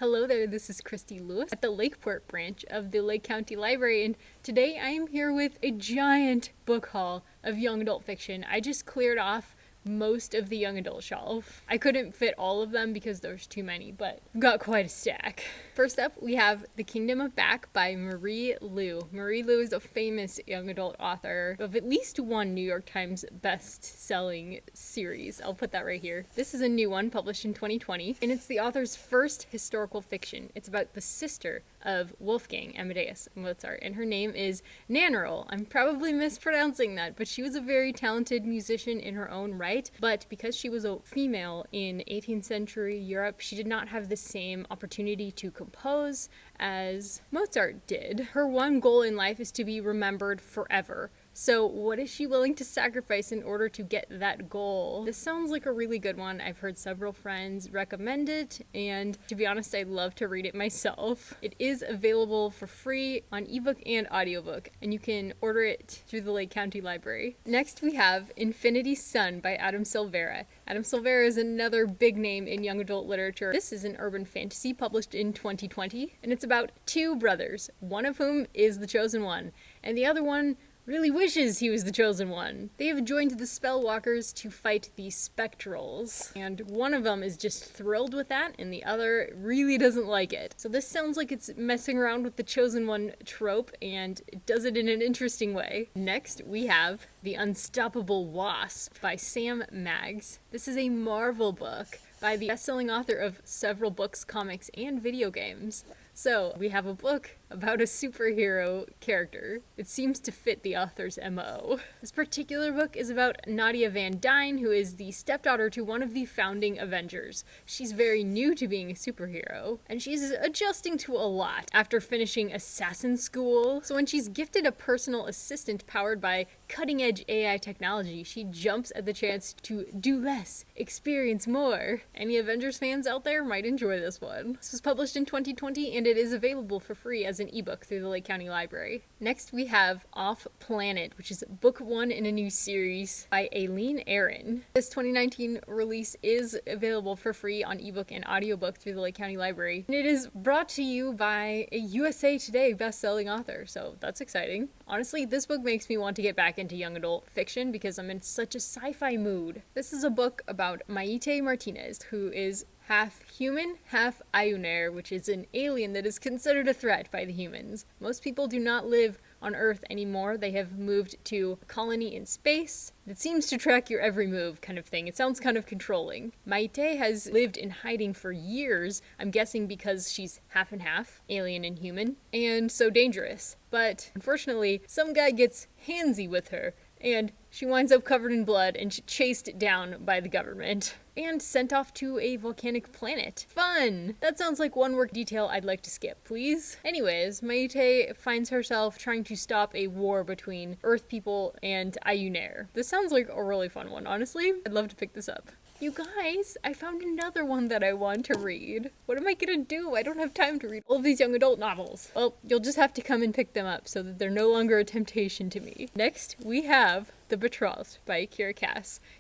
Hello there, this is Christy Lewis at the Lakeport branch of the Lake County Library, and today I am here with a giant book haul of young adult fiction. I just cleared off most of the young adult shelf. I couldn't fit all of them because there's too many, but I've got quite a stack. First up, we have The Kingdom of Back by Marie Lu. Marie Lu is a famous young adult author of at least one New York Times best-selling series. I'll put that right here. This is a new one published in 2020, and it's the author's first historical fiction. It's about the sister of Wolfgang Amadeus Mozart, and her name is Nannerl. I'm probably mispronouncing that, but she was a very talented musician in her own right, but because she was a female in 18th century Europe, she did not have the same opportunity to compose as Mozart did. Her one goal in life is to be remembered forever. So what is she willing to sacrifice in order to get that goal? This sounds like a really good one. I've heard several friends recommend it, and to be honest, I'd love to read it myself. It is available for free on ebook and audiobook, and you can order it through the Lake County Library. Next, we have Infinity Sun by Adam Silvera. Adam Silvera is another big name in young adult literature. This is an urban fantasy published in 2020, and it's about two brothers, one of whom is the chosen one, and the other one really wishes he was the chosen one. They have joined the Spellwalkers to fight the Spectrals, and one of them is just thrilled with that, and the other really doesn't like it. So this sounds like it's messing around with the chosen one trope, and it does it in an interesting way. Next, we have The Unstoppable Wasp by Sam Maggs. This is a Marvel book by the best-selling author of several books, comics, and video games. So, we have a book about a superhero character. It seems to fit the author's MO. This particular book is about Nadia Van Dyne, who is the stepdaughter to one of the founding Avengers. She's very new to being a superhero, and she's adjusting to a lot after finishing assassin school. So when she's gifted a personal assistant powered by cutting-edge AI technology, she jumps at the chance to do less, experience more. Any Avengers fans out there might enjoy this one. This was published in 2020, and it is available for free as an ebook through the Lake County Library. Next, we have Off Planet, which is book one in a new series by Aileen Erin. This 2019 release is available for free on ebook and audiobook through the Lake County Library. And it is brought to you by a USA Today best-selling author, so that's exciting. Honestly, this book makes me want to get back into young adult fiction because I'm in such a sci-fi mood. This is a book about Maite Martinez, who is half human, half Ayuner, which is an alien that is considered a threat by the humans. Most people do not live on Earth anymore. They have moved to a colony in space that seems to track your every move kind of thing. It sounds kind of controlling. Maite has lived in hiding for years, I'm guessing because she's half and half, alien and human, and so dangerous. But unfortunately, some guy gets handsy with her, and she winds up covered in blood and chased down by the government and sent off to a volcanic planet. Fun! That sounds like one work detail I'd like to skip, please. Anyways, Maite finds herself trying to stop a war between Earth people and Ayuner. This sounds like a really fun one, honestly. I'd love to pick this up. You guys, I found another one that I want to read. What am I gonna do? I don't have time to read all of these young adult novels. Well, you'll just have to come and pick them up so that they're no longer a temptation to me. Next, we have The Betrothed by Kiera.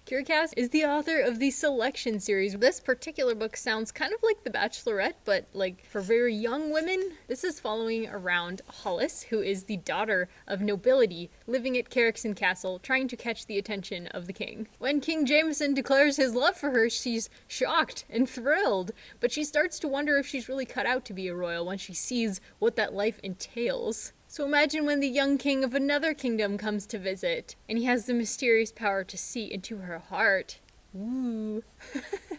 Kiera is the author of the Selection series. This particular book sounds kind of like The Bachelorette, but like for very young women. This is following around Hollis, who is the daughter of nobility, living at Carrickson Castle, trying to catch the attention of the king. When King Jameson declares his love for her, she's shocked and thrilled, but she starts to wonder if she's really cut out to be a royal when she sees what that life entails. So imagine when the young king of another kingdom comes to visit, and he has the mysterious power to see into her heart. Ooh.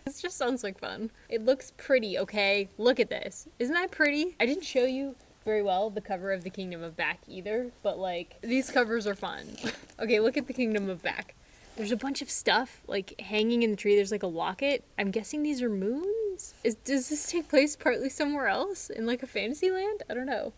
This just sounds like fun. It looks pretty, okay? Look at this. Isn't that pretty? I didn't show you very well the cover of The Kingdom of Back either, but like, these covers are fun. Okay, look at The Kingdom of Back. There's a bunch of stuff, like, hanging in the tree. There's, like, a locket. I'm guessing these are moons? Does this take place partly somewhere else? In, like, a fantasy land? I don't know.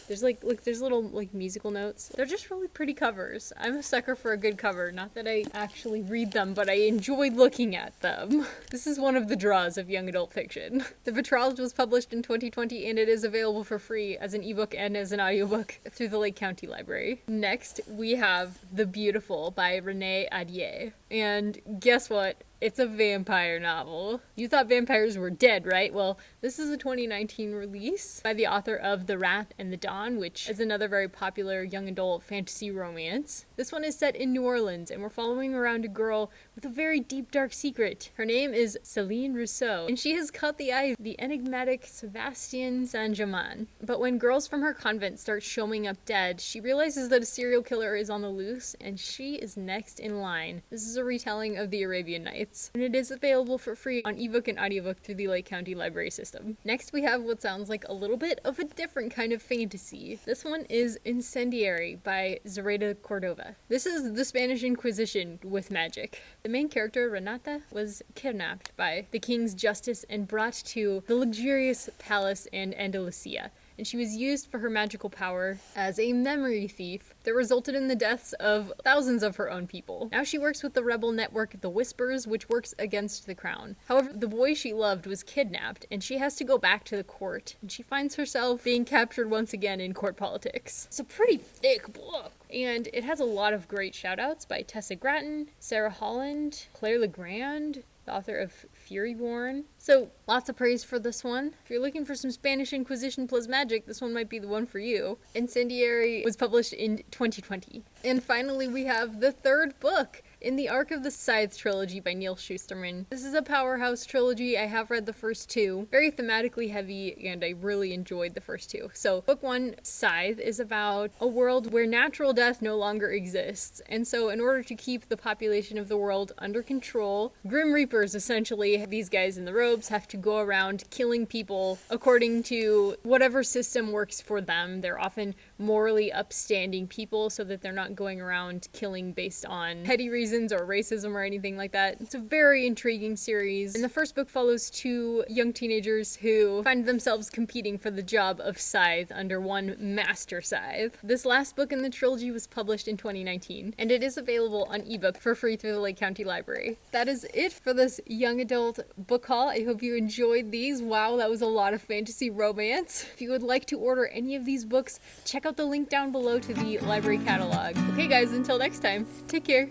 There's there's little musical notes. They're just really pretty covers. I'm a sucker for a good cover. Not that I actually read them, but I enjoy looking at them. This is one of the draws of young adult fiction. The Betrothed was published in 2020, and it is available for free as an ebook and as an audiobook through the Lake County Library. Next, we have The Beautiful by Renée Ahdieh. And guess what? It's a vampire novel. You thought vampires were dead, right? Well, this is a 2019 release by the author of The Wrath and the Dawn, which is another very popular young adult fantasy romance. This one is set in New Orleans, and we're following around a girl with a very deep, dark secret. Her name is Céline Rousseau, and she has caught the eye of the enigmatic Sébastien Saint-Germain. But when girls from her convent start showing up dead, she realizes that a serial killer is on the loose, and she is next in line. This is a retelling of the Arabian Nights, and it is available for free on ebook and audiobook through the Lake County Library system. Next, we have what sounds like a little bit of a different kind of fantasy. This one is Incendiary by Zoraida Córdova. This is the Spanish Inquisition with magic. The main character, Renata, was kidnapped by the king's justice and brought to the luxurious palace in Andalusia, and she was used for her magical power as a memory thief that resulted in the deaths of thousands of her own people. Now she works with the rebel network The Whispers, which works against the crown. However, the boy she loved was kidnapped, and she has to go back to the court, and she finds herself being captured once again in court politics. It's a pretty thick book, and it has a lot of great shout-outs by Tessa Gratton, Sarah Holland, Claire Legrand, the author of Furyborn. So lots of praise for this one. If you're looking for some Spanish Inquisition plus magic, this one might be the one for you. Incendiary was published in 2020. And finally, we have the third book in the arc of the Scythe trilogy by Neal Shusterman. This is a powerhouse trilogy. I have read the first two. Very thematically heavy, and I really enjoyed the first two. So book one, Scythe, is about a world where natural death no longer exists. And so in order to keep the population of the world under control, Grim Reapers, essentially, these guys in the robes, have to go around killing people according to whatever system works for them. They're often morally upstanding people, so that they're not going around killing based on petty reasons or racism or anything like that. It's a very intriguing series. And the first book follows two young teenagers who find themselves competing for the job of Scythe under one master Scythe. This last book in the trilogy was published in 2019, and it is available on ebook for free through the Lake County Library. That is it for this young adult book haul. I hope you enjoyed these. Wow, that was a lot of fantasy romance. If you would like to order any of these books, check out the link down below to the library catalog. Okay guys, until next time, take care.